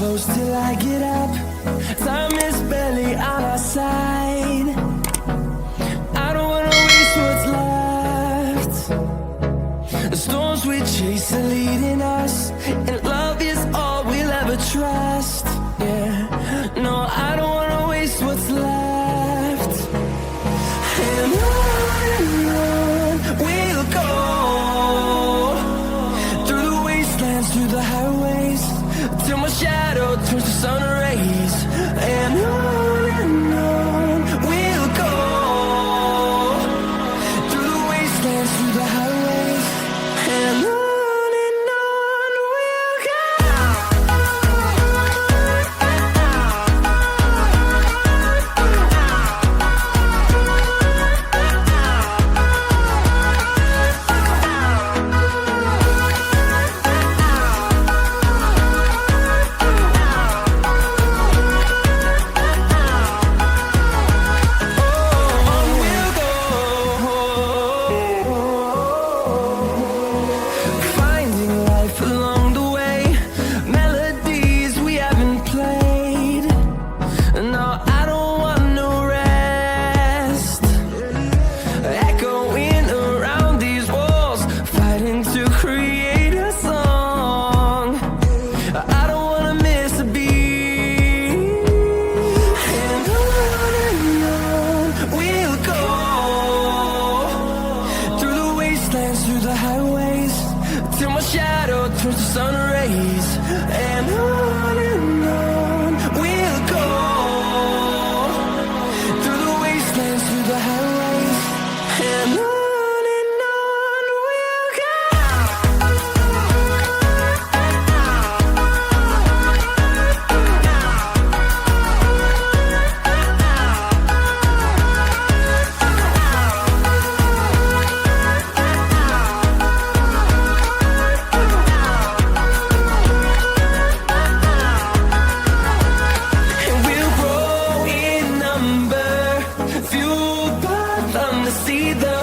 close till I get up. Time is barely on our side. I don't wanna waste what's left. The storms we chase are leading us, and love is all we'll ever trust. Yeah, no, I don't wanna waste what's left. And on we'll go, through the wastelands, through the highways, till my shadow turns to sun rays. And on we'll go, through the wastelands, through the highways, and on we'll go. Finding life along the way, melodies we haven't played. No, I don't want no rest. Echoing around these walls, fighting to create a song. I don't wanna miss a beat. And on we'll go, through the wastelands, through the highways, till my shadow turns to sun rays. And on we'll go, through the wastelands, through the highways, and on we'll go. And we'll grow in number, fueled by them to see the